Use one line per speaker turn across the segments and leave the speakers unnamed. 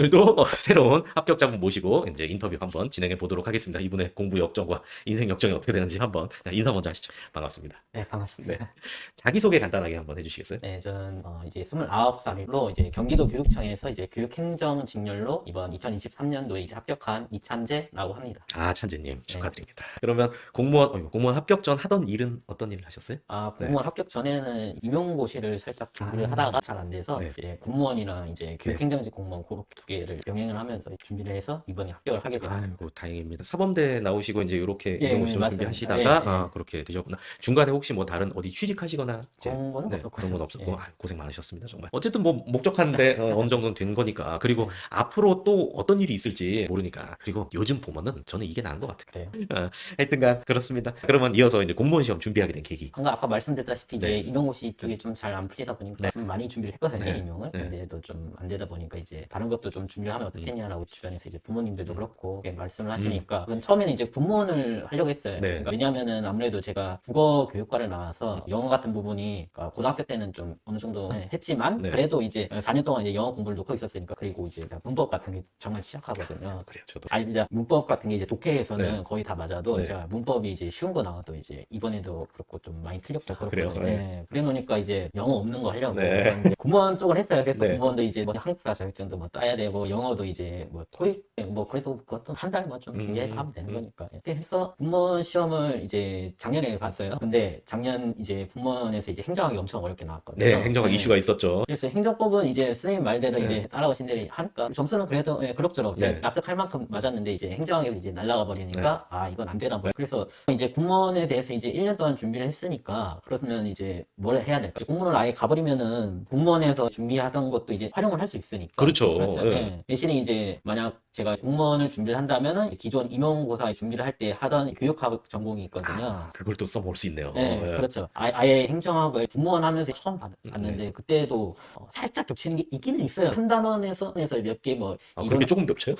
오늘도 새로운 합격자분 모시고 이제 인터뷰 한번 진행해 보도록 하겠습니다. 이분의 공부 역정과 인생 역정이 어떻게 되는지 한번 인사 먼저 하시죠. 반갑습니다.
네, 반갑습니다.
네. 자기소개 간단하게 한번 해주시겠어요?
네, 저는 이제 29살로 이제 경기도 교육청에서 이제 교육행정 직렬로 이번 2023년도에 이제 합격한 이찬재라고 합니다.
아, 찬재님 축하드립니다. 그러면 공무원 합격 전 하던 일은 어떤 일을 하셨어요?
공무원 합격 전에는 임용고시를 살짝 준비를 하다가 잘 안 돼서
네.
이제 공무원이랑 이제 교육행정직 공무원 그두 개를 병행을 하면서 준비를 해서 이번에 합격을 하게 됐습니다.
아이고 다행입니다. 사범대 나오시고 이제 이렇게
예,
임용고시를
맞습니다.
준비하시다가
예.
그렇게 되셨구나. 중간에 혹시 뭐 다른 어디 취직하시거나 이제
그런 거는 없었고요.
그런 건 없었고
예.
고생 많으셨습니다 정말. 어쨌든 뭐 목적한데 어느 정도는 된 거니까. 그리고
네.
앞으로 또 어떤 일이 있을지 모르니까. 그리고 요즘 보면은 저는 이게 나은 것 같아요.
그래요.
하여튼간 그렇습니다. 그러면 이어서 이제 공무원 시험 준비하게 된 계기.
방금 아까 말씀드렸다시피 이제
네.
임용고시 쪽이 좀 잘 안 풀리다 보니까 좀 많이 준비를 했거든요,
네.
임용을.
네.
근데도 좀 안 되다 보니까 이제 다른 것도 좀 준비를 하면 어떻겠냐라고 주변에서 이제 부모님들도 그렇고 이렇게 말씀을 하시니까 우선 처음에는 이제 군무원을 하려고 했어요.
네.
그러니까 왜냐하면은 아무래도 제가 국어 교육과를 나와서 영어 같은 부분이 그러니까 고등학교 때는 좀 어느 정도 했지만
네.
그래도 이제 4년 동안 이제 영어 공부를 놓고 있었으니까 그리고 이제 문법 같은 게 정말 취약하거든요.
그래요, 저도.
이제 문법 같은 게 이제 독해에서는
네.
거의 다 맞아도
네.
제가 문법이 이제 쉬운 거 나와도 이제 이번에도 그렇고 좀 많이 틀렸고
그래요?
그렇거든요.
네.
네. 그래 놓으니까 이제 영어 없는 거 하려고
네.
그래서 이제 공무원 쪽을 했어요. 그래서
네.
공무원도 이제 뭐 한국사 자격증도 뭐 따야 되고 영어도 이제 뭐 토익 뭐 그래도 그것도 한 달 뭐 좀 준비해서 하면 되는 거니까 이렇게 해서 공무원 시험을 이제 작년에 봤어요. 근데 작년 이제 공무원에서 이제 행정학이 엄청 어렵게 나왔거든요.
네, 행정학 이슈가 있었죠.
그래서 행정법은 이제 선생님 말대로
네.
이제 따라오신 대로 하니까 점수는 그래도 그럭저럭 이제
네.
납득할 만큼 맞았는데 이제 행정학에서 이제 날라가 버리니까 이건 안 되나 보요. 그래서 이제 공무원에 대해서 이제 1년 동안 준비를 했으니까 그러면 이제 뭘 해야 될까? 공무원을 아예 가버리면은 공무원에서 준비하던 것도 이제 활용을 할 수 있으니까.
그렇죠.
그렇죠.
네.
예. 대신에 이제 만약 제가 공무원을 준비를 한다면은 기존 임용고사 준비를 할 때 하던 교육학 전공이 있거든요.
그걸 또 써볼 수 있네요.
네,
예.
그렇죠. 아예 행정학을 공무원 하면서 처음 봤는데 그때도 살짝 겹치는 게 있기는 있어요. 한 단원에서 몇 개 뭐
그렇게 조금 겹쳐요?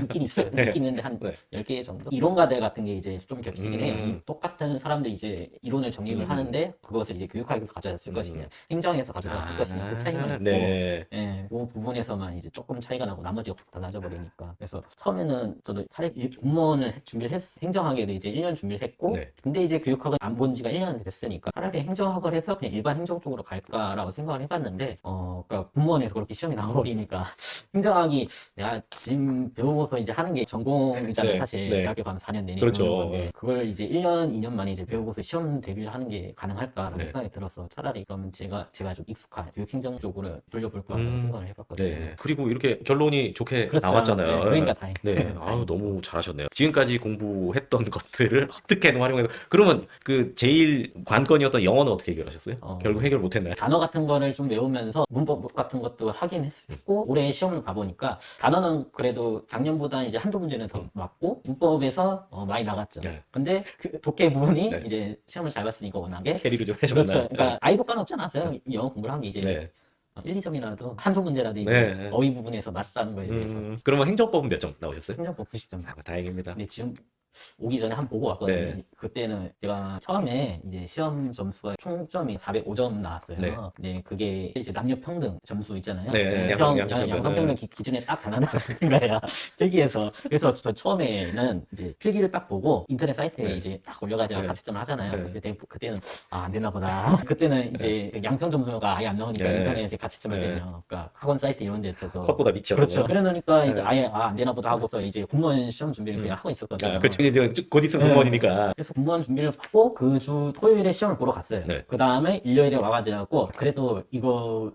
있긴 있어요.
네.
있긴 있는데 한
네.
10개 정도? 이론가들 같은 게 이제 좀 겹치긴 해요. 이 똑같은 사람들이 이제 이론을 정립을 하는데 그것을 이제 교육학에서 가져다 쓸 것이냐, 행정에서 가져다 쓸 것이냐, 그 차이만 있고
네.
그 부분에서만 이제 조금 차이가 나고 나머지가 다 달라져버리니까. 그래서 처음에는 저도 차라리 공무원을 준비를 행정학에도 이제 1년 준비를 했고,
네.
근데 이제 교육학은 안 본 지가 1년 됐으니까 차라리 행정학을 해서 그냥 일반 행정 쪽으로 갈까라고 생각을 해봤는데, 그러니까 공무원에서 그렇게 시험이 나와버리니까 행정학이 내가 지금 배우고서 이제 하는 게 전공이잖아요,
네.
사실.
네.
대학교 가면 4년 내내
그렇죠.
배우는 건데, 그걸 이제 1년, 2년 만에 이제 배우고서 시험 대비를 하는 게 가능할까라는
네.
생각이 들어서 차라리 그러면 제가 좀 익숙한 교육행정 쪽으로 돌려볼까라는 생각을 해봤거든요.
네. 그리고 이렇게 결론이 좋게
그렇죠.
나왔잖아요.
네, 그러니까 다행.
네. 아유, 너무 잘하셨네요. 지금까지 공부했던 것들을 어떻게든 활용해서. 그러면 그 제일 관건이었던 영어는 어떻게 해결하셨어요? 결국 해결 못했나요?
단어 같은 거를 좀 외우면서 문법 같은 것도 하긴 했고 올해 시험을 봐보니까 단어는 그래도 작년보다 이제 한두 문제는 더 맞고 문법에서 많이 나갔죠.
네.
근데 그 독해 부분이
네.
이제 시험을 잘 봤으니까 워낙에
캐리를 좀 해줬나요?
그렇죠. 그러니까 아이도 까놓지 않았어요. 영어 공부를 한 게 이제
네.
1, 2점이라도 한두 문제라도 이제
네.
어휘 부분에서 맞다는 거에 대해서
그러면 행정법은 몇 점 나오셨어요?
행정법 90점.
다행입니다.
근데 지금 오기 전에 한번 보고 왔거든요.
네.
그때는 제가 처음에 이제 시험 점수가 총점이 405점 나왔어요.
네.
네, 그게 이제 남녀 평등 점수 있잖아요.
네, 양성평등.
양성평등 기준에 딱 달하는 거예요. 필기에서. 그래서 저 처음에는 이제 필기를 딱 보고 인터넷 사이트에
네.
이제 딱 올려가지고
네.
가채점을 하잖아요.
네.
그때는 안 되나 보다. 그때는 이제 양평 점수가 아예 안 나오니까
네.
인터넷에 가채점을
네.
내면 그러니까 학원 사이트 이런 데서도
컷보다 밑이었죠.
그렇죠. 그래 놓으니까 이제
네.
아예 안 되나 보다 하고서 이제 공무원 시험 준비를 그냥 하고 있었거든요.
그쵸. 이제 곧 있으면 공무원이니까.
그래서 공무원 준비를 하고 그 주 토요일에 시험을 보러 갔어요.
네.
그 다음에 일요일에 와가지고 그래도 이거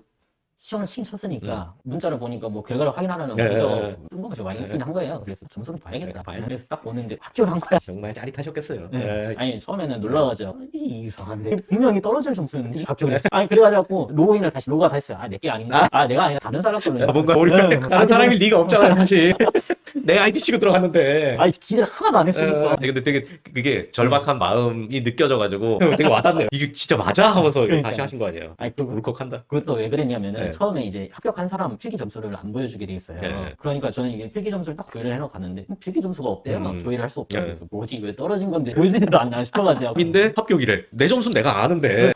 시험을 쳤으니까 문자를 보니까 뭐 결과를 확인하라는
네.
문자가 뜬 거가 좀 많이 있긴 한 거예요. 그래서 점수는 봐야겠다. 그래서 딱 보는데 합격을 한 거야.
정말 짜릿하셨겠어요.
네.
네.
아니 처음에는 놀라가지고 이상한데 분명히 떨어질 점수였는데 합격을 했어. 아니 그래가지고 로그인을 다시 로그아웃 했어요. 내게 아닌데 내가 아니라 다른 사람 걸로
뭔가 우리가
네.
다른 사람일 리가 없잖아요, 사실. 내 아이디 치고 들어갔는데.
아니 기대를 하나도 안 했으니까
근데 되게 그게 절박한 마음이 느껴져가지고 되게 와닿네요. 이게 진짜 맞아? 하면서
그러니까요.
다시 하신 거 아니에요?
아니
울컥한다.
그것도 왜 그랬냐면은
네.
처음에 이제 합격한 사람 필기 점수를 안 보여주게 돼 있어요.
네.
그러니까 저는 이게 필기 점수를 딱 조회를 해놓고 갔는데 필기 점수가 없대요. 조회를 할 수 없다고.
네.
그래서 뭐지 왜 떨어진 건데 보여주지도 않나 싶어가지고.
인데 합격이래. 내 점수는 내가 아는데.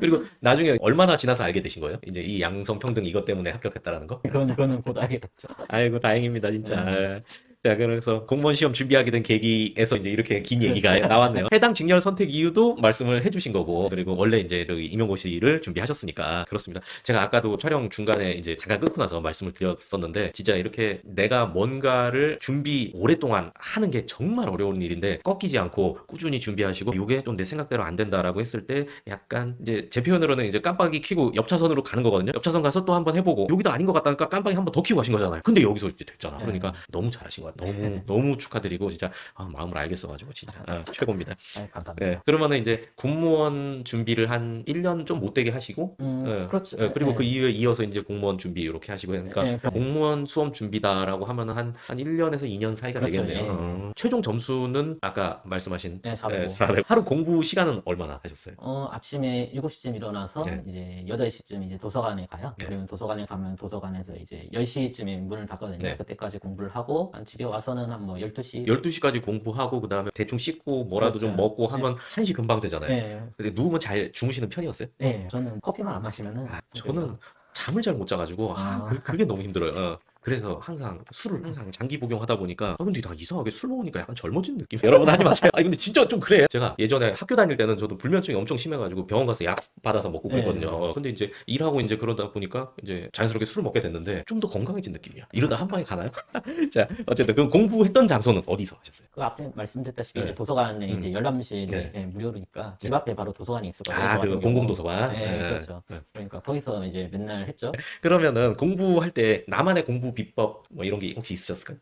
그리고 나중에 얼마나 지나서 알게 되신 거예요? 이제 이 양성평등 이것 때문에 합격했다라는 거?
그거는 곧 알겠죠.
아이고, 다행입니다, 진짜. 자, 그래서 공무원 시험 준비하게 된 계기에서 이제 이렇게 긴 얘기가 나왔네요. 해당 직렬 선택 이유도 말씀을 해주신 거고, 그리고 원래 이제 여기 임용고시를 준비하셨으니까 그렇습니다. 제가 아까도 촬영 중간에 이제 잠깐 끊고 나서 말씀을 드렸었는데, 진짜 이렇게 내가 뭔가를 준비 오랫동안 하는 게 정말 어려운 일인데 꺾이지 않고 꾸준히 준비하시고, 이게 좀 내 생각대로 안 된다라고 했을 때 약간 이제 제 표현으로는 이제 깜빡이 켜고 옆차선으로 가는 거거든요. 옆차선 가서 또 한번 해보고 여기도 아닌 것 같다니까 깜빡이 한번 더 켜고 가신 거잖아요. 근데 여기서 이제 됐잖아. 그러니까 너무 잘하신 것 같아요. 너무 축하드리고 진짜 마음을 알겠어가지고 진짜 최고입니다.
감사합니다.
네, 그러면은 이제 군무원 준비를 한 1년 좀 못 되게 하시고,
그렇죠.
그리고
네.
그 이후에 이어서 이제 공무원 준비 이렇게 하시고, 그러니까
네,
공무원 수험 준비다라고 하면은 한 1년에서 2년 사이가
그렇죠.
되겠네요.
예.
최종 점수는 아까 말씀하신
네, 400.
400. 하루 공부 시간은 얼마나 하셨어요?
아침에 7시쯤 일어나서
네.
이제 8시쯤 이제 도서관에 가요.
네.
그리고 도서관에 가면 도서관에서 이제 10시쯤에 문을 닫거든요.
네.
그때까지 공부를 하고 한 집에 와서는 한 뭐 12시.
12시까지 공부하고 그다음에 대충 씻고 뭐라도 좀
그렇죠.
먹고 하면 1시 금방 되잖아요.
네.
근데 누우면 잘 주무시는 편이었어요?
네. 저는 커피만 안 마시면은
저는 잠을 잘 못 자가지고 그게 너무 힘들어요. 그래서 항상 술을 항상 장기 복용하다 보니까 근데 나 이상하게 술 먹으니까 약간 젊어진 느낌. 여러분 하지 마세요. 근데 진짜 좀 그래. 제가 예전에 학교 다닐 때는 저도 불면증이 엄청 심해가지고 병원 가서 약 받아서 먹고 그랬거든요. 근데 이제 일하고 이제 그러다 보니까 이제 자연스럽게 술을 먹게 됐는데 좀 더 건강해진 느낌이야. 이러다 한 방에 가나요? 자, 어쨌든 그럼 공부했던 장소는 어디서 하셨어요?
그 앞에 말씀드렸다시피
네.
이제 도서관에 이제 열람실이
네.
무료니까 집 앞에 바로 도서관이 있었거든요. 저
그
같은 경우.
공공도서관.
네, 그렇죠. 그러니까 거기서 이제 맨날 했죠.
그러면은 공부할 때 나만의 공부 비법 뭐 이런 게 혹시 있으셨을까요?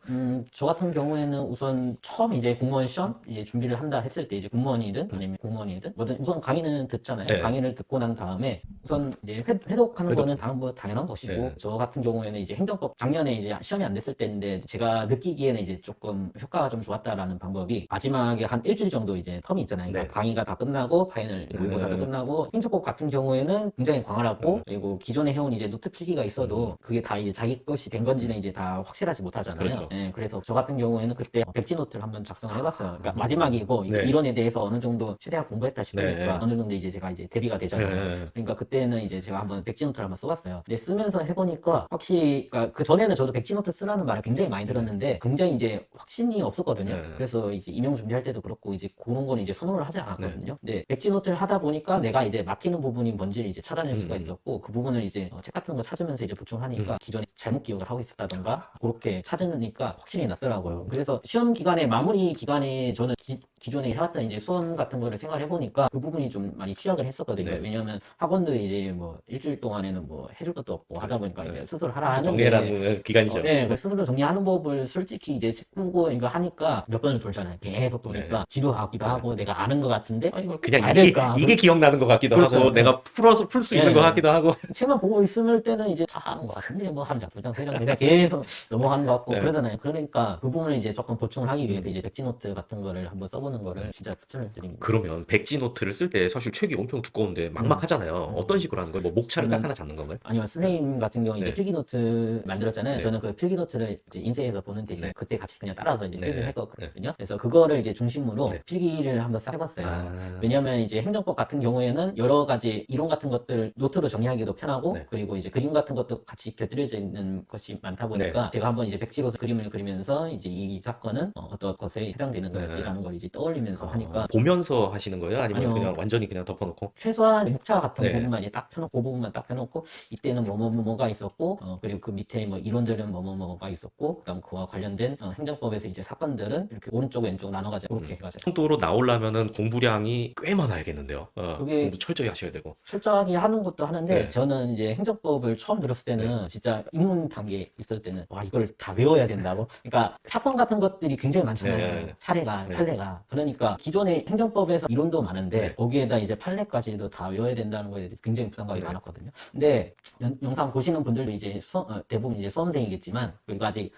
저 같은 경우에는 우선 처음 이제 공무원 시험 이제 준비를 한다 했을 때 이제 공무원이든 아니면 공무원이든 뭐든 우선 강의는 듣잖아요.
네.
강의를 듣고 난 다음에 우선 이제 회독하는
회독.
거는 당연한 것이고
네.
저 같은 경우에는 이제 행정법 작년에 이제 시험이 안 됐을 때인데 제가 느끼기에는 이제 조금 효과가 좀 좋았다라는 방법이 마지막에 한 일주일 정도 이제 텀이 있잖아요. 그러니까
네.
강의가 다 끝나고 파이널 모의고사도 끝나고 행정법 같은 경우에는 굉장히 광활하고 그리고 기존에 해온 이제 노트 필기가 있어도 그게 다 이제 자기 것이 된 건지는 이제 다 확실하지 못하잖아요.
그렇죠.
예, 그래서 저 같은 경우에는 그때 백지 노트를 한번 작성을 해봤어요. 그러니까 마지막이고
네.
이론에 대해서 어느 정도 최대한 공부했다 싶으니까
네.
어느 정도 이제 제가 이제 대비가 되잖아요.
네.
그러니까 그때는 이제 제가 한번 백지 노트를 한번 써봤어요. 근데 쓰면서 해보니까 확실히 그러니까 그 전에는 저도 백지 노트 쓰라는 말을 굉장히 많이 들었는데 굉장히 이제 확신이 없었거든요.
네.
그래서 이제 임용 준비할 때도 그렇고 이제 그런 거는 이제 선호를 하지 않았거든요. 근데 백지 노트를 하다 보니까 내가 이제 막히는 부분이 뭔지를 이제 찾아낼 수가 있었고 그 부분을 이제 책 같은 거 찾으면서 이제 보충하니까 기존에 잘못 기억을 하고 있었다던가 그렇게 찾으니까 확실히 낫더라고요. 그래서 시험 기간에 마무리 기간에 저는 기존에 해왔던 이제 수험 같은 거를 생각해 보니까 그 부분이 좀 많이 취약을 했었거든요.
네.
왜냐하면 학원도 이제 뭐 일주일 동안에는 뭐 해줄 것도 없고 하다 보니까 이제 스스로 하라 하는데
정리해라는 기간이죠.
네, 그 스스로 정리하는 법을 솔직히 이제 책 보고 이거 하니까 몇 번을 돌잖아요. 계속 도니까 지루하기도 하고 내가 아는 것 같은데 이걸
그냥
봐야
이게,
될까?
이게 기억나는 것 같기도
그렇죠.
하고 내가 풀어서 풀 수 있는
네.
것 같기도 하고
책만 보고 있을 때는 이제 다 하는 것 같은데 뭐 한 장, 두 장, 세 장, 그냥 계속 넘어가는 것 같고
네.
그러잖아요. 그러니까 그 부분을 이제 조금 보충을 하기 위해서 이제 백지노트 같은 거를 한번 써보는
네.
거를 진짜 추천을 드립니다.
그러면 백지 노트를 쓸 때 사실 책이 엄청 두꺼운데 막막하잖아요. 어떤 식으로 하는 거예요? 뭐 목차를 딱 하나 잡는 건가요?
아니요, 선생님 같은 경우 이제
네.
필기노트 만들었잖아요.
네.
저는 그 필기노트를 이제 인쇄해서 보는 대신
네.
그때 같이 그냥 따라서 이제
네.
필기를 했거든요. 그래서 그거를 이제 중심으로
네.
필기를 한번 싹 해봤어요.
아.
왜냐하면 이제 행정법 같은 경우에는 여러 가지 이론 같은 것들을 노트로 정리하기도 편하고
네.
그리고 이제 그림 같은 것도 같이 곁들여져 있는 것이 많다 보니까 제가 한번 이제 백지로서 그림을 그리면서 이제 이 사건은 어떤 것에 해당되는 거였지라는 걸 이제 떠올리면서 하니까
보면서 하시는 거예요? 아니면
아니요.
그냥 완전히 그냥 덮어놓고?
최소한 목차 같은
네.
부분만 이제 딱 펴놓고 그 부분만 딱 펴놓고 이때는 뭐가 있었고 그리고 그 밑에 뭐 이론들은 뭐가 있었고 그다음 그와 관련된 행정법에서 이제 사건들은 이렇게 오른쪽 왼쪽 나눠가지고 그렇게 해가지고
정도로 나오려면은 공부량이 꽤 많아야겠는데요.
그게-
공부 철저히 하셔야 되고.
철저하게 하는 것도 하는데
네.
저는 이제 행정법을 처음 들었을 때는 진짜 입문 단계에 있을 때는 와 이걸 다 외워야 된다고 그러니까 사건 같은 것들이 굉장히 많잖아요.
네.
사례가
네.
판례가 그러니까 기존의 행정법에서 이론도 많은데
네.
거기에다 이제 판례까지도 다 외워야 된다는 거에 굉장히 부담감이 많았거든요. 근데 영상 보시는 분들도 이제 대부분 이제 수험생이겠지만 그리고 아직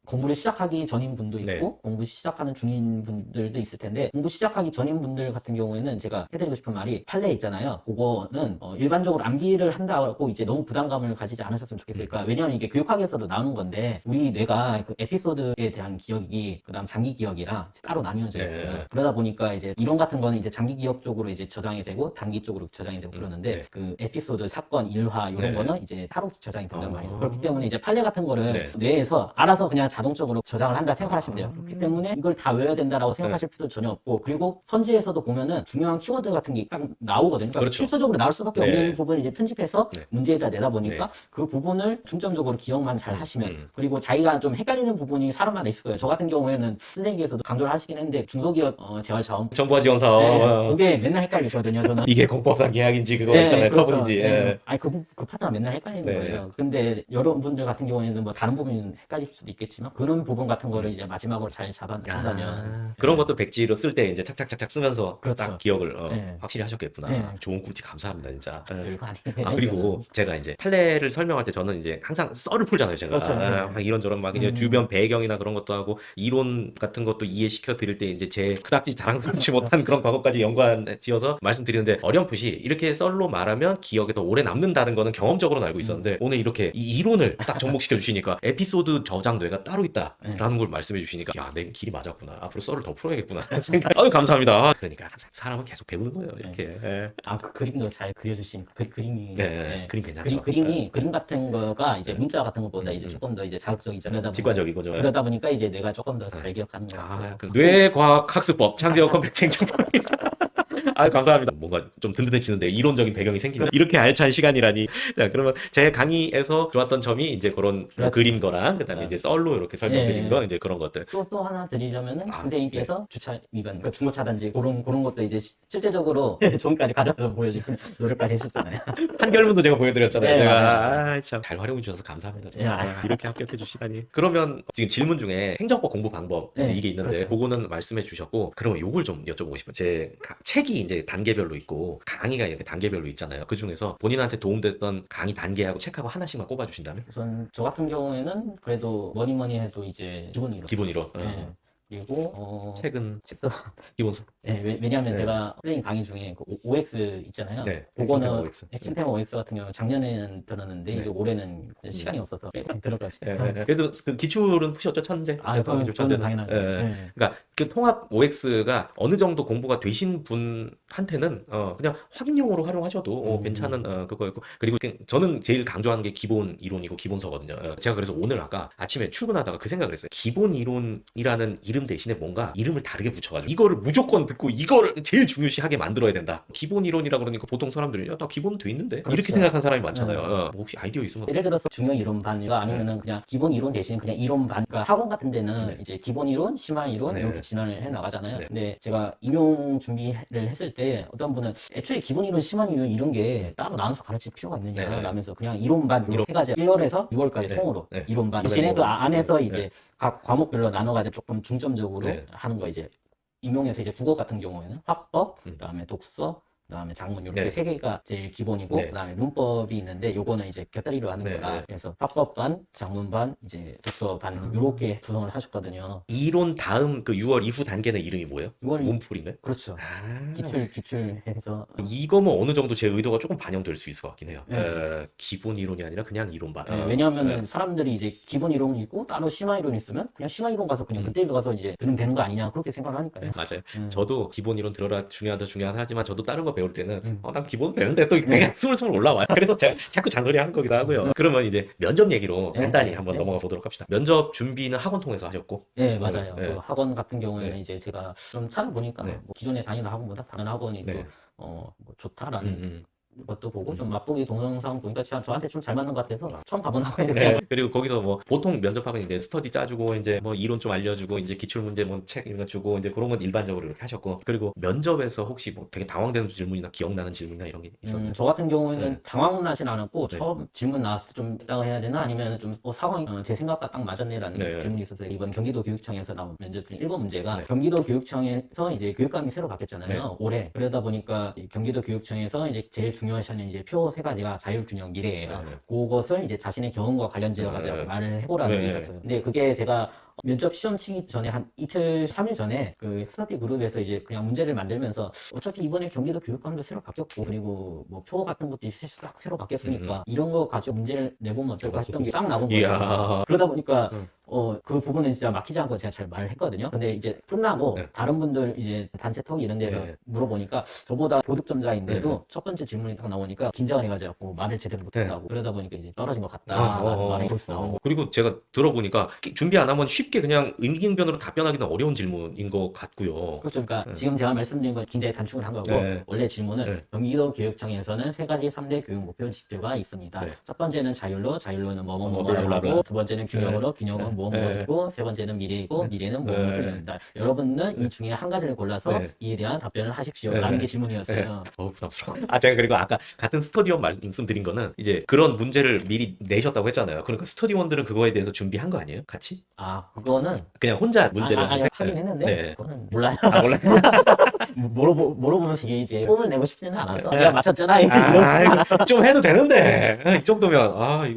공부를 시작하기 전인 분도 있고
네.
공부 시작하는 중인 분들도 있을 텐데 공부 시작하기 전인 분들 같은 경우에는 제가 해드리고 싶은 말이 판례 있잖아요. 그거는 일반적으로 암기를 한다고 이제 너무 부담감을 가지지 않으셨으면 좋겠으니까 왜냐하면 이게 교육학에서도 나오는 건데 우리 뇌가 그 에피소드에 대한 기억이 그다음 장기 기억이랑 따로 나뉘어져 있어요.
네.
그러다 보니까 이제 이론 같은 거는 이제 장기 기억 쪽으로 이제 저장이 되고 단기 쪽으로 저장이 되고 그러는데
네.
그 에피소드 사건 일화 이런
네.
거는 이제 따로 저장이 된단
아.
말이에요. 그렇기 때문에 이제 판례 같은 거를
네.
뇌에서 알아서 그냥 자동적으로 저장을 한다 생각하시면 돼요.
아.
그렇기 때문에 이걸 다 외워야 된다라고 생각하실 필요도 전혀 없고 그리고 선지에서도 보면은 중요한 키워드 같은 게 딱 나오거든요. 그러니까
그렇죠.
필수적으로 나올 수밖에
네.
없는 부분을 이제 편집해서
네.
문제에다 내다 보니까
네.
그 부분을 중점적으로 기억만 잘 하시면
음.
그리고 자기가 좀 헷갈리는 부분이 사람마다 있을 거예요. 저 같은 경우에는 선생님께서도 강조를 하시긴 했는데 중소기업 재활자원
정부와 지원 사업
네, 그게 맨날 헷갈리거든요. 저는
이게 공법상 계약인지 그거
네,
있잖아요.
그렇죠.
처분인지.
네. 아니 그 파트가 맨날 헷갈리는
네.
거예요. 근데 여러분들 같은 경우에는 뭐 다른 부분은 헷갈릴 수도 있겠지만 그런 부분 같은 거를 이제 마지막으로 잘 잡아준다면
그런 것도 백지로 쓸 때 이제 착착착착 쓰면서
그렇죠.
딱 기억을
네.
확실히 하셨겠구나.
네.
좋은 꿀팁 감사합니다, 진짜.
별거 아니에요.
아, 그리고 제가 이제 판례를 설명할 때 저는 이제 항상 썰을 풀잖아요, 제가.
그렇죠.
막 이런저런 막 이제 주변 배경이나 그런 것도 하고 이론 같은 것도 이해시켜 드릴 때 이제 제 그닥지 자랑스럽지 못한 그런 과거까지 연관 지어서 말씀드리는데 어렴풋이 이렇게 썰로 말하면 기억에 더 오래 남는다는 거는 경험적으로는 알고 있었는데 오늘 이렇게 이 이론을 딱 접목시켜 주시니까 에피소드 저장 뇌가 따로 있다라는 걸 말씀해 주시니까 야, 내 길이 맞았구나. 앞으로 썰을 더 풀어야겠구나. 생각. 아유, 감사합니다. 그러니까 항상 사람은 계속 배우는 거예요, 이렇게. 예.
그 그림도 잘 그려주시니까 그림이
네, 그림 괜찮죠.
그림이 그림 같은 거가 이제 문자 같은 것보다 이제
음.
조금 더 이제 자극적이잖아요.
직관적이고 좀.
그러다 보니까 이제 내가 조금 더 잘 기억하는 거 같고.
그 뇌과학학습법 창제어 컴팩트 행정법이 아 감사합니다. 뭔가 좀 든든해지는데 이론적인 배경이 생기는 이렇게 알찬 시간이라니. 자 그러면 제 강의에서 좋았던 점이 이제 그런
그렇죠.
그림 거랑 그다음에 이제 썰로 이렇게 설명드린
예.
거 이제 그런 것들.
또 하나 드리자면은
아,
선생님께서 주차 위반, 그러니까 중고차단지 그런 것도 이제 실제적으로 종이까지 가져서 보여주시는 노력까지 해주셨잖아요.
한결문도 제가 보여드렸잖아요.
네,
제가
맞아요.
참 잘 활용해 주셔서 감사합니다. 정말.
야.
이렇게 합격해 주시다니. 그러면 지금 질문 중에 행정법 공부 방법
네,
이게 있는데
그렇죠.
그거는 말씀해 주셨고 그러면 요걸 좀 여쭤보고 싶어요. 제 책이 이제 단계별로 있고 강의가 이렇게 단계별로 있잖아요. 그 중에서 본인한테 도움됐던 강의 단계하고 책하고 하나씩만 꼽아 주신다면?
우선 저 같은 경우에는 그래도 뭐니 해도 이제 기본이로.
기본 이론.
네. 그리고
책은
책도
기본서.
네, 왜냐하면
네.
제가 플레잉 강의 중에 그 OX 있잖아요.
네.
그거는
OX.
핵심 테마 OX 같은 경우는 작년에는 들었는데
네.
이제 올해는 시간이 없어서 빼고 들어가지.
예, 예, 예. 그래도 그 기출은 푸셨죠, 천재?
저는 당연하죠.
예, 예.
네.
그러니까 그 통합 OX가 어느 정도 공부가 되신 분한테는 그냥 확인용으로 활용하셔도 괜찮은 그거였고 그리고 저는 제일 강조하는 게 기본 이론이고 기본서거든요. 제가 그래서 오늘 아까 아침에 출근하다가 그 생각을 했어요. 기본 이론이라는 이름 대신에 뭔가 이름을 다르게 붙여가지고 이거를 무조건 듣고 이거를 제일 중요시하게 만들어야 된다. 기본 이론이라 그러니까 보통 사람들이 야, 나 기본 돼 있는데 이렇게
그렇죠.
생각하는 사람이 많잖아요. 뭐 혹시 아이디어 있으면
예를 들어서 중요 이론반이가 아니면은 그냥 기본 이론 대신 그냥 이론반. 그러니까 학원 같은 데는
네.
이제 기본 이론, 심화 이론
네.
이렇게 진화를 해 나가잖아요.
네.
근데 제가 임용 준비를 했을 때 어떤 분은 애초에 기본 이론, 심화 이론 이런 게 따로 나눠서 가르칠 필요가 있느냐
네.
라면서 그냥 이론반 이렇게 해가지고 1월에서 6월까지
네.
통으로
네.
이론반
이번에
대신에
뭐,
그 안에서
네.
이제 각 과목별로 나눠가지고 조금 중점적으로
네.
하는 거 이제 임용에서 이제 국어 같은 경우에는 화법, 그다음에 독서, 그다음에 작문 이렇게
네.
세 개가 제일 기본이고
네.
그다음에 문법이 있는데 요거는 이제 곁다리로 하는
네,
거라
네.
그래서 화법반, 작문반, 이제 독서반 요렇게 구성을 하셨거든요.
이론 다음 그 6월 이후 단계는 이름이 뭐예요?
6월
문풀인가요?
그렇죠.
아.
기출해서
이거면 어느 정도 제 의도가 조금 반영될 수 있을 것 같긴 해요.
네.
기본 이론이 아니라 그냥 이론반.
왜냐하면은 사람들이 이제 기본 이론이 있고 따로 심화 이론 있으면 그냥 심화 이론 가서 그냥 그때 가서 이제 들으면 되는 거 아니냐 그렇게 생각을 하니까요.
맞아요.
음.
저도 기본 이론 들어라 중요하다 하지만 저도 다른 거 배울 때는 난 기본 배우는데 또 그냥 스물스물 올라와요. 그래서 제가 자꾸 잔소리 하는 거기도 하고요. 그러면 이제 면접 얘기로
네.
간단히 한번
네.
넘어가 보도록 합시다. 면접 준비는 학원 통해서 하셨고.
네, 맞아요.
네.
그 학원 같은 경우에는
네.
이제 제가 좀 찾아보니까
네.
뭐 기존에 다니는 학원보다 다른 학원이
네.
뭐 좋다라는
음.
것도 보고 좀 맛보기 동영상 보니까 진짜 저한테 좀 잘 맞는 것 같아서 처음 가본 학원에
네. 그리고 거기서 뭐 보통 면접학은 이제 스터디 짜주고 이제 뭐 이론 좀 알려주고 이제 기출 문제 뭐 책 이런 거 주고 이제 그런 건 일반적으로 이렇게 하셨고 그리고 면접에서 혹시 뭐 되게 당황되는 질문이나 기억나는 질문이나 이런 게 있었나요?
저 같은 경우에는
네.
당황은 하진 않았고
네.
처음 질문 나왔을 때 좀 이따가 해야 되나 아니면 좀 상황이 제 생각과 딱 맞았네라는
네.
질문이 있어서 이번 경기도 교육청에서 나온 면접 중 1번 문제가
네.
경기도 교육청에서 이제 교육감이 새로 바뀌었잖아요.
네.
올해. 그러다 보니까 이 경기도 교육청에서 이제 제일 중요한 중요시하는 이제 표 세 가지가 자율, 균형, 미래예요.
네.
그것을 이제 자신의 경험과 관련지어 가지고
네.
말을 해보라는
네.
얘기가 있어요. 근데 그게 제가 면접 시험 치기 전에 한 이틀, 3일 전에 그 스터디 그룹에서 이제 그냥 문제를 만들면서 어차피 이번에 경기도 교육감도 새로 바뀌었고 그리고 뭐 표 같은 것도 싹 새로 바뀌었으니까 이런 거 가지고 문제를 내보면 어떨까 했던 게 딱 나온 거예요.
이야.
그러다 보니까 그 부분은 진짜 막히지 않고 제가 잘 말을 했거든요. 근데 이제 끝나고
네.
다른 분들 이제 단체 톡 이런 데서
네.
물어보니까 저보다 고득점자인데도
네.
첫 번째 질문이 딱 나오니까 긴장을 해가지고 말을 제대로 못했다고 그러다 보니까 이제 떨어진 것 같다라는 말이 벌써 나오고
그리고 제가 들어보니까 준비 안 하면 쉽게 그냥 임기응변으로 답변하기는 어려운 질문인 것 같고요.
그렇죠. 그러니까
네.
지금 제가 말씀드린 건 굉장히 단축을 한 거고
네.
원래 질문은
네.
경기도 교육청에서는 세 가지 3대 교육 목표 지표가 있습니다.
네.
첫 번째는 자율로는 뭐뭐뭐를
블라블라블라.
하고 두 번째는 균형으로 균형은 뭐뭐이고 세 번째는 미래이고 미래는 뭐뭐입니다. 여러분은 이 중에 한 가지를 골라서
네.
이에 대한 답변을 하십시오.
네.
라는 게 질문이었어요.
부담스러워. 제가 그리고 아까 같은 스터디원 말씀드린 거는 이제 그런 문제를 미리 내셨다고 했잖아요. 그러니까 스터디원들은 그거에 대해서 준비한 거 아니에요? 같이?
그거는
그냥 혼자 문제를.
아니, 하긴 했는데
네.
그거는 몰라요.
원래.
물어보면서 이게 이제 뽕을 내고 싶지는 않아서 그냥 맞췄잖아. 이러고
좀 해도 되는데. 이 정도면,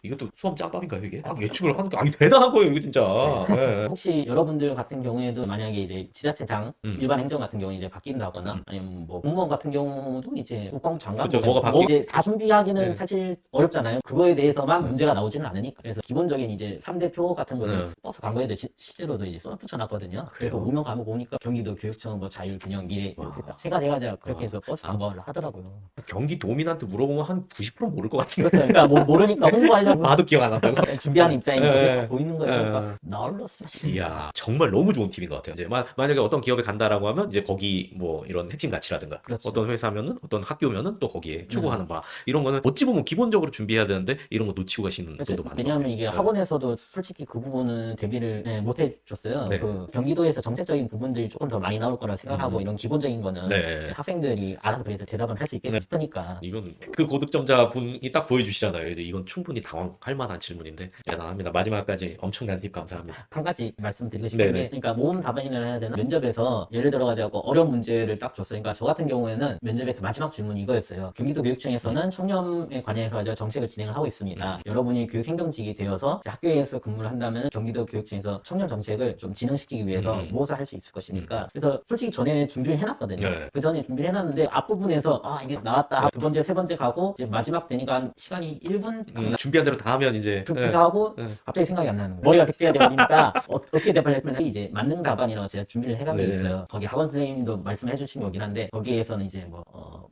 이것도 수험 짬밥인가요, 이게? 예측을 하는 게, 대단한 거예요, 이거 진짜. 네.
혹시 여러분들 같은 경우에도 만약에 이제 지자체장 일반 행정 같은 경우 이제 바뀐다거나 아니면 뭐 공무원 같은 경우도 이제 국방장관
그쵸, 뭐가 바뀌-
이제 다 준비하기는
네.
사실 어렵잖아요. 그거에 대해서만 문제가 나오지는 않으니까. 그래서 기본적인 이제 3대 표 같은 거는 버스 광고에도 실제로도 이제 써 붙여놨거든요. 그래서
그래요?
오면 가면 보니까 경기도 교육청 뭐 자율 균형 미래 이렇게 딱 세 가지가 그렇게 해서 버스 광고를 하더라고요.
경기도민한테 물어보면 한 90% 모를 것 같은데.
그렇죠. 그러니까 뭐 모르니까 홍보하려고
봐도 기억 안 난다고.
준비하는 입장이니까 그게
네.
다 보이는 거예요. 그러니까 나올렀어.
이야, 정말 너무 좋은 팁인 것 같아요. 이제 만약에 어떤 기업에 간다라고 하면 이제 거기 뭐 이런 핵심 가치라든가
그렇죠.
어떤 회사면은 어떤 학교면은 또 거기에 추구하는 바 이런 거는 어찌 보면 기본적으로 준비해야 되는데 이런 거 놓치고 가시는
그렇죠.
분도 많은 것
왜냐하면
같아요.
이게
네.
학원에서도 솔직히 그 부분은 대비를 못 해줬어요.
네.
그 경기도에서 정책적인 부분들이 조금 더 많이 나올 거라 생각하고 이런 기본적인 거는
네.
학생들이 알아서 그래도 대답을 할 수 있겠다
네.
싶으니까.
이건 그 고득점자 분이 딱 보여주시잖아요. 이제 이건 충분히 당황할 만한 질문인데 대단합니다. 마지막까지 엄청난 팁 감사합니다.
한 가지 말씀드리고 싶은
네네.
게, 그러니까 모음 답안이라 해야 되나? 면접에서 예를 들어가지고 어려운 문제를 딱 줬어요. 그러니까 저 같은 경우에는 면접에서 마지막 질문이 이거였어요. 경기도 교육청에서는 청렴에 관해서 정책을 진행을 하고 있습니다. 여러분이 교육행정직이 되어서 학교에서 근무를 한다면 경기도 교육청에서 청렴 정책을 좀 진행시키기 위해서 무엇을 할 수 있을 것입니까? 그래서 솔직히 전에 준비를 해놨거든요.
네.
그 전에 준비를 해놨는데 앞부분에서 이게 나왔다. 두 번째, 세 번째 가고 이제 마지막 되니까 한 시간이 1분
준비한 대로 다 하면 이제
그렇게 하고 갑자기 생각이 안 나는 거예요. 머리가 백지가 되버리니까 어떻게 대답하냐면 이제 만능 답안이라고 제가 준비를 해간 게
네.
있어요. 거기 학원 선생님도 말씀해 주신 거긴 한데 거기에서는 이제 뭐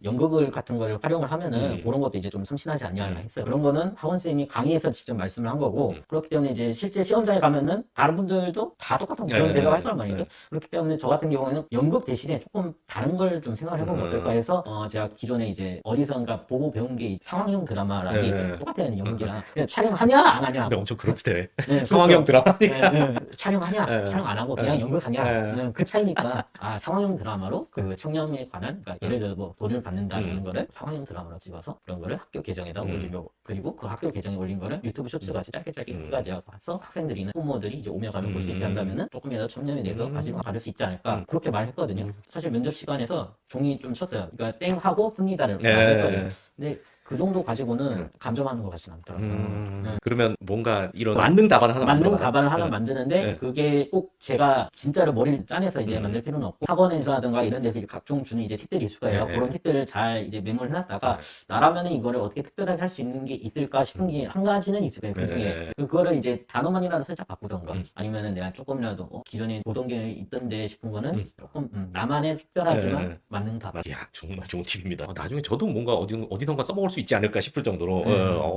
연극을 같은 거를 활용을 하면은 그런 것도 이제 좀 참신하지 않냐 했어요. 그런 거는 학원 선생님이 강의에서 직접 말씀을 한 거고 그렇기 때문에 이제 실제 시험장에 가면은 다른 분들도 다 똑같은 그런 대답을 할 거란 말이죠. 그렇기 때문에 저 같은 경우에는 연극 대신에 조금 다른 걸 좀 생각을 해보면 어떨까 해서 제가 기존에 이제 어디선가 보고 배운 게 상황형 드라마랑 똑같은 연극이랑 그냥 촬영하냐 안 하냐
근데 엄청 그렇대.
네,
상황형
그렇죠.
드라마니까.
촬영하냐
네.
촬영 안 하고 그냥
네.
연극하냐
네.
그냥 그 차이니까 상황형 드라마로 그 청렴에 관한 그러니까 예를 들어 뭐 돈을 받는다는 거를 상황형 드라마로 찍어서 그런 거를 학교 계정에다 올리고 그리고 그 학교 계정에 올린 거를 유튜브 쇼츠 같이 짧게 끝까지 봐서 학생들이나 부모들이 이제 오며 가며 볼 수 있게 한다면은 조금이라도 청렴에 대해서 관심을 가질 수 있지 않을까 그렇게 말했거든요. 사실 면접 시간에서 종이 좀 쳤어요. 그러니까 땡 하고 씁니다를 했거든요. 근데 그 정도 가지고는 감점하는 것 같지는 않더라고요.
그러면 뭔가 이런 만능 답안을 하나
만능
만들어라.
답안을 하나 만드는데
네.
그게 꼭 제가 진짜로 머리를 짜내서 이제 만들 필요는 없고 학원에서라든가 이런 데서 각종 주는 이제 팁들이 있을 거예요.
네.
그런 팁들을 잘 이제 메모를 해놨다가 나라면은 이거를 어떻게 특별하게 할 수 있는 게 있을까 싶은 게 한 가지는 있을 거예요. 그 중에 그거를 이제 단어만이라도 살짝 바꾸던가 아니면은 내가 조금이라도 기존에 보던 게 있던데 싶은 거는 조금 나만의 특별하지만 만능 답안.
이야, 정말 좋은 팁입니다. 나중에 저도 뭔가 어디선가 써먹을 수 있지 않을까 싶을 정도로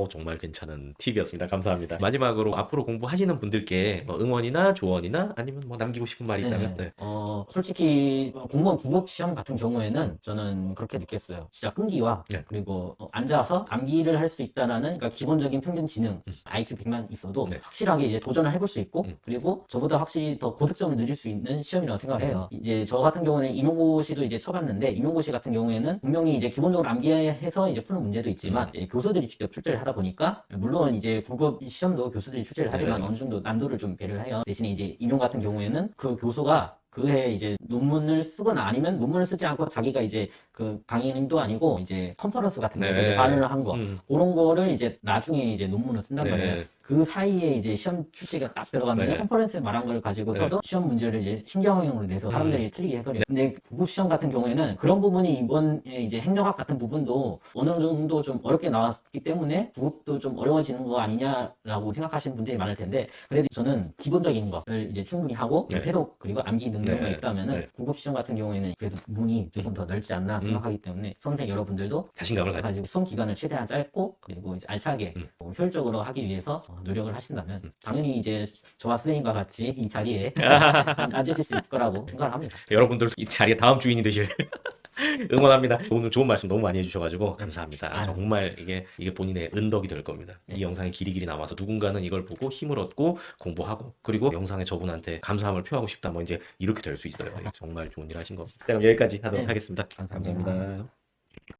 정말 괜찮은 팁이었습니다. 감사합니다. 마지막으로 앞으로 공부하시는 분들께 뭐 응원이나 조언이나 아니면 뭐 남기고 싶은 말이 있다면
솔직히 공무원 구급 시험 같은 경우에는 저는 그렇게 느꼈어요. 진짜 끈기와 그리고 앉아서 암기를 할 수 있다라는 그러니까 기본적인 평균 지능 IQ 100만 있어도 확실하게 이제 도전을 해볼 수 있고 그리고 저보다 확실히 더 고득점을 늘릴 수 있는 시험이라고 생각을 해요. 이제 저 같은 경우는 임용고시도 이제 쳐봤는데 임용고시 같은 경우에는 분명히 이제 기본적으로 암기해서 이제 푸는 문제도 있지만 교수들이 직접 출제를 하다 보니까 물론 이제 구급 시험도 교수들이 출제를 하지만 어느 정도 난도를 좀 배를 해요. 대신에 이제 임용 같은 경우에는 그 교수가 그해 이제 논문을 쓰거나 아니면 논문을 쓰지 않고 자기가 이제 그 강의도 아니고 이제 컨퍼런스 같은 데서
네.
이제 발언을 한 거,
음.
그런 거를 이제 나중에 이제 논문을 쓴단
네.
말이에요. 그 사이에 이제 시험 출제가 딱 들어가면
네.
컨퍼런스에 말한 걸 가지고서도 시험 문제를 이제 신경형으로 내서 사람들이 틀리게 해버려요. 근데 구급 시험 같은 경우에는 그런 부분이 이번에 이제 행정학 같은 부분도 어느 정도 좀 어렵게 나왔기 때문에 구급도 좀 어려워지는 거 아니냐라고 생각하시는 분들이 많을 텐데, 그래도 저는 기본적인 거를 이제 충분히 하고
네.
회독 그리고 암기 능력만
네.
있다면은
네.
구급 시험 같은 경우에는 그래도 문이 조금 더 넓지 않나 생각하기 때문에 수험생 여러분들도
자신감을 가지고.
가지고 수험 기간을 최대한 짧고 그리고 이제 알차게 효율적으로 하기 위해서 노력을 하신다면 당연히 이제 저와 선생님과 같이 이 자리에 앉으실 수 있을 거라고 생각을 합니다.
여러분들 이 자리에 다음 주인이 되실 응원합니다. 오늘 좋은 말씀 너무 많이 해주셔가지고 감사합니다.
아.
정말 이게 본인의 은덕이 될 겁니다. 이 영상이 길이길이 남아서 누군가는 이걸 보고 힘을 얻고 공부하고 그리고 영상에 저분한테 감사함을 표하고 싶다 뭐 이제 이렇게 될 수 있어요. 정말 좋은 일 하신 겁니다. 자, 그럼 여기까지 하도록
네.
하겠습니다.
감사합니다.